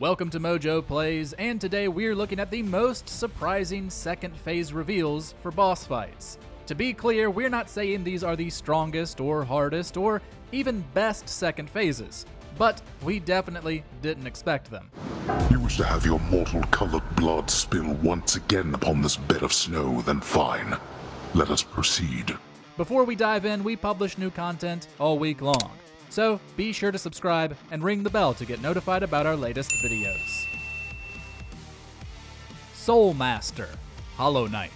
Welcome to MojoPlays, and today we're looking at the most surprising second phase reveals for boss fights. To be clear, we're not saying these are the strongest or hardest or even best second phases, but we definitely didn't expect them. You wish to have your mortal-colored blood spill once again upon this bed of snow, then fine. Let us proceed. Before we dive in, we publish new content all week long. So be sure to subscribe and ring the bell to get notified about our latest videos. Soulmaster, Hollow Knight.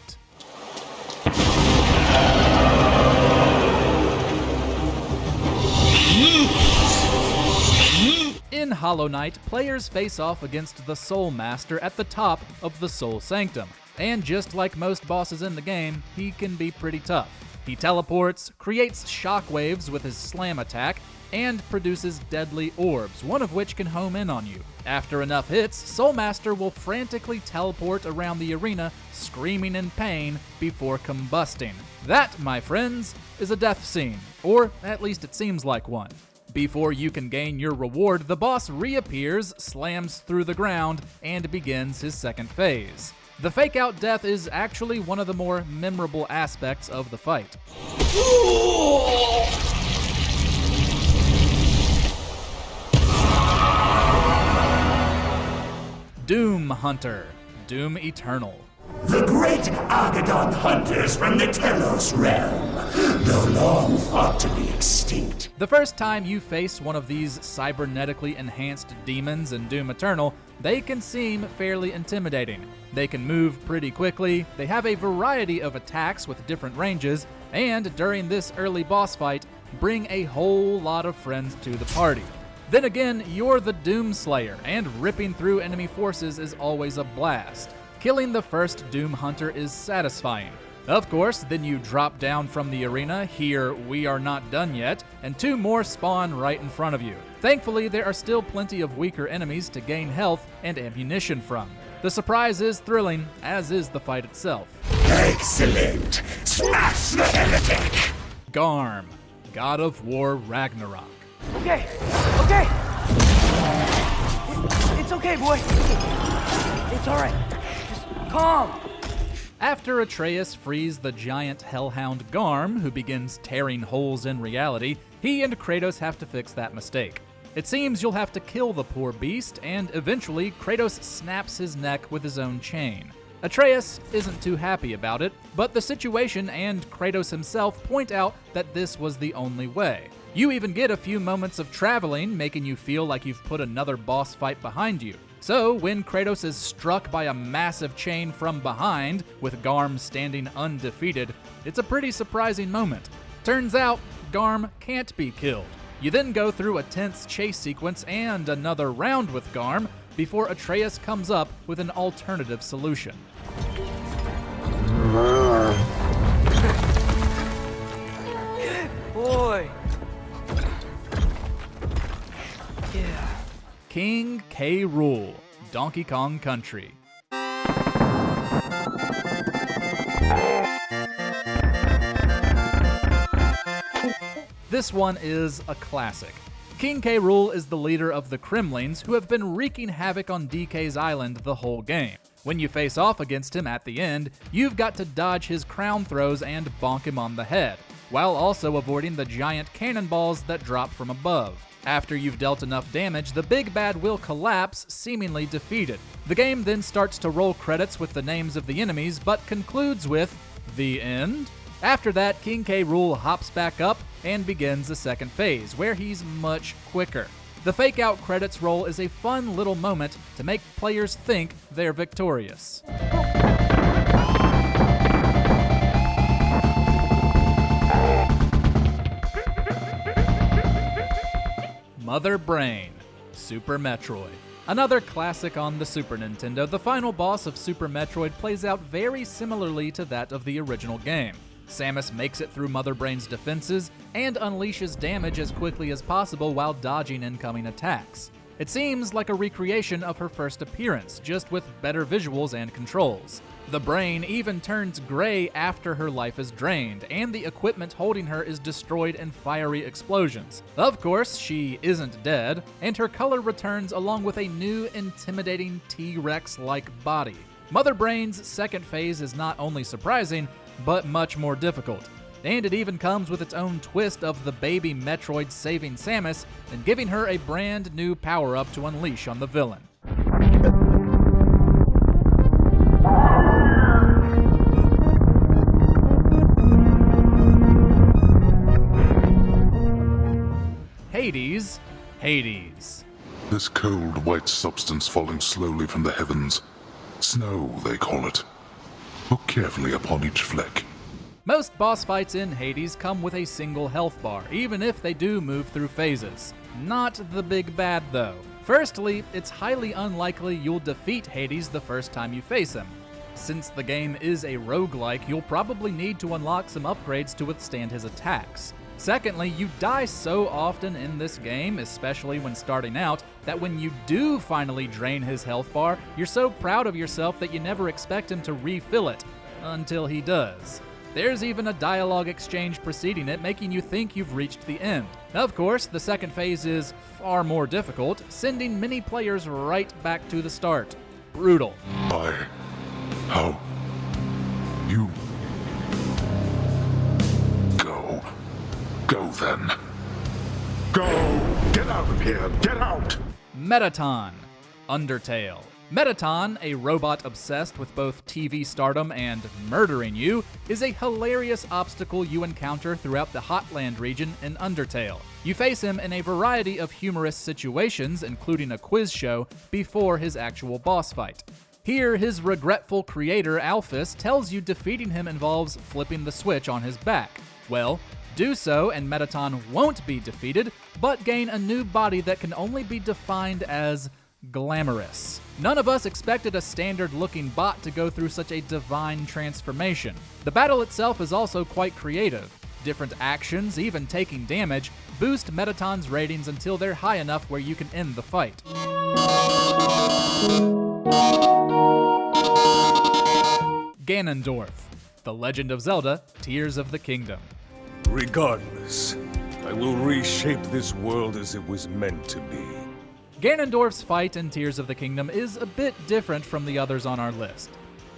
In Hollow Knight, players face off against the Soulmaster at the top of the Soul Sanctum. And just like most bosses in the game, he can be pretty tough. He teleports, creates shockwaves with his slam attack, and produces deadly orbs, one of which can home in on you. After enough hits, Soulmaster will frantically teleport around the arena, screaming in pain before combusting. That, my friends, is a death scene, or at least it seems like one. Before you can gain your reward, the boss reappears, slams through the ground, and begins his second phase. The fake-out death is actually one of the more memorable aspects of the fight. Doom Hunter, Doom Eternal. The great Argadon hunters from the Telos realm, though long thought to be extinct. The first time you face one of these cybernetically enhanced demons in Doom Eternal, they can seem fairly intimidating. They can move pretty quickly, they have a variety of attacks with different ranges, and during this early boss fight, bring a whole lot of friends to the party. Then again, you're the Doom Slayer, and ripping through enemy forces is always a blast. Killing the first Doom Hunter is satisfying. Of course, then you drop down from the arena, hear "We are not done yet," and two more spawn right in front of you. Thankfully, there are still plenty of weaker enemies to gain health and ammunition from. The surprise is thrilling, as is the fight itself. Excellent! Smash the heretic! Garm, God of War Ragnarok. Okay. It's okay, boy. It's all right. Just calm. After Atreus frees the giant hellhound Garm, who begins tearing holes in reality, he and Kratos have to fix that mistake. It seems you'll have to kill the poor beast, and eventually Kratos snaps his neck with his own chain. Atreus isn't too happy about it, but the situation and Kratos himself point out that this was the only way. You even get a few moments of traveling, making you feel like you've put another boss fight behind you. So, when Kratos is struck by a massive chain from behind, with Garm standing undefeated, it's a pretty surprising moment. Turns out, Garm can't be killed. You then go through a tense chase sequence and another round with Garm, before Atreus comes up with an alternative solution. Boy. Yeah. King Krule, Donkey Kong Country. This one is a classic. King Krule is the leader of the Kremlings, who have been wreaking havoc on DK's island the whole game. When you face off against him at the end, you've got to dodge his crown throws and bonk him on the head, while also avoiding the giant cannonballs that drop from above. After you've dealt enough damage, the big bad will collapse, seemingly defeated. The game then starts to roll credits with the names of the enemies, but concludes with the end. After that, King Krule hops back up and begins the second phase, where he's much quicker. The fake-out credits roll is a fun little moment to make players think they're victorious. Mother Brain, Super Metroid. Another classic on the Super Nintendo, the final boss of Super Metroid plays out very similarly to that of the original game. Samus makes it through Mother Brain's defenses and unleashes damage as quickly as possible while dodging incoming attacks. It seems like a recreation of her first appearance, just with better visuals and controls. The brain even turns gray after her life is drained, and the equipment holding her is destroyed in fiery explosions. Of course, she isn't dead, and her color returns along with a new, intimidating T-Rex-like body. Mother Brain's second phase is not only surprising, but much more difficult. And it even comes with its own twist of the baby Metroid saving Samus and giving her a brand new power-up to unleash on the villain. Hades. This cold, white substance falling slowly from the heavens. Snow, they call it. Look carefully upon each fleck. Most boss fights in Hades come with a single health bar, even if they do move through phases. Not the big bad, though. Firstly, it's highly unlikely you'll defeat Hades the first time you face him. Since the game is a roguelike, you'll probably need to unlock some upgrades to withstand his attacks. Secondly, you die so often in this game, especially when starting out, that when you do finally drain his health bar, you're so proud of yourself that you never expect him to refill it, until he does. There's even a dialogue exchange preceding it, making you think you've reached the end. Of course, the second phase is far more difficult, sending many players right back to the start. Brutal. How? You... Go then. Go! Get out of here! Get out! Medaton. Undertale. Medaton, a robot obsessed with both TV stardom and murdering you, is a hilarious obstacle you encounter throughout the Hotland region in Undertale. You face him in a variety of humorous situations, including a quiz show, before his actual boss fight. Here, his regretful creator, Alphys, tells you defeating him involves flipping the switch on his back. Well, do so, and Medaton won't be defeated, but gain a new body that can only be defined as glamorous. None of us expected a standard-looking bot to go through such a divine transformation. The battle itself is also quite creative. Different actions, even taking damage, boost Medaton's ratings until they're high enough where you can end the fight. Ganondorf. The Legend of Zelda, Tears of the Kingdom. Regardless, I will reshape this world as it was meant to be. Ganondorf's fight in Tears of the Kingdom is a bit different from the others on our list.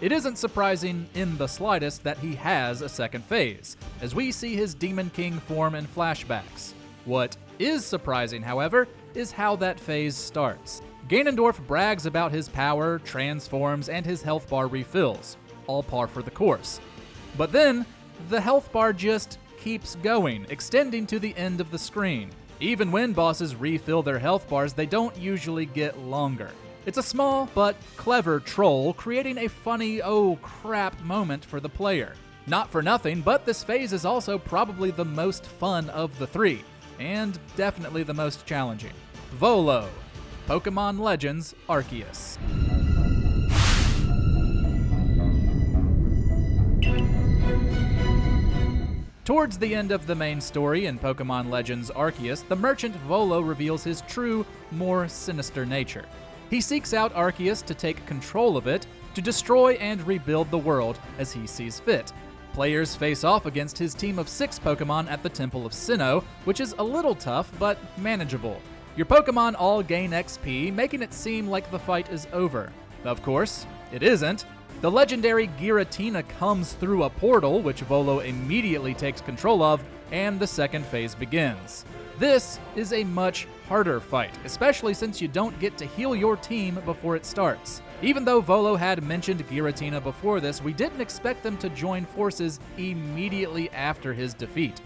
It isn't surprising in the slightest that he has a second phase, as we see his Demon King form in flashbacks. What is surprising, however, is how that phase starts. Ganondorf brags about his power, transforms, and his health bar refills, all par for the course. But then, the health bar just keeps going, extending to the end of the screen. Even when bosses refill their health bars, they don't usually get longer. It's a small but clever troll, creating a funny oh crap moment for the player. Not for nothing, but this phase is also probably the most fun of the three, and definitely the most challenging. Volo. Pokémon Legends Arceus. Towards the end of the main story in Pokémon Legends Arceus, the merchant Volo reveals his true, more sinister nature. He seeks out Arceus to take control of it, to destroy and rebuild the world as he sees fit. Players face off against his team of 6 Pokémon at the Temple of Sinnoh, which is a little tough, but manageable. Your Pokémon all gain XP, making it seem like the fight is over. Of course, it isn't. The legendary Giratina comes through a portal, which Volo immediately takes control of, and the second phase begins. This is a much harder fight, especially since you don't get to heal your team before it starts. Even though Volo had mentioned Giratina before this, we didn't expect them to join forces immediately after his defeat.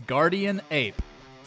Guardian Ape.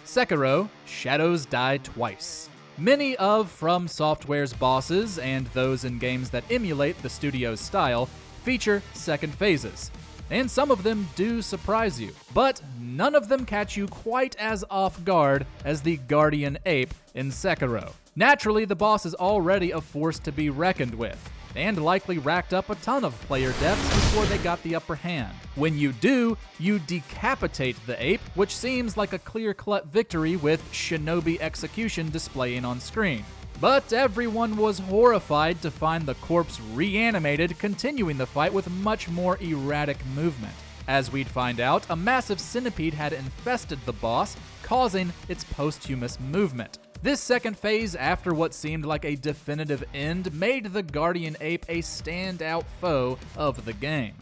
Sekiro, Shadows Die Twice. Many of From Software's bosses, and those in games that emulate the studio's style, feature second phases. And some of them do surprise you, but none of them catch you quite as off guard as the Guardian Ape in Sekiro. Naturally, the boss is already a force to be reckoned with. and likely racked up a ton of player deaths before they got the upper hand. When you do, you decapitate the ape, which seems like a clear-cut victory with shinobi execution displaying on screen. But everyone was horrified to find the corpse reanimated, continuing the fight with much more erratic movement. As we'd find out, a massive centipede had infested the boss, causing its posthumous movement. This second phase, after what seemed like a definitive end, made the Guardian Ape a standout foe of the game.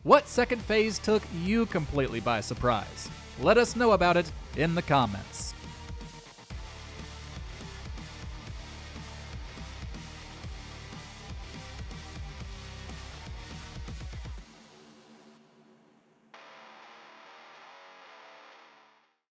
What second phase took you completely by surprise? Let us know about it in the comments.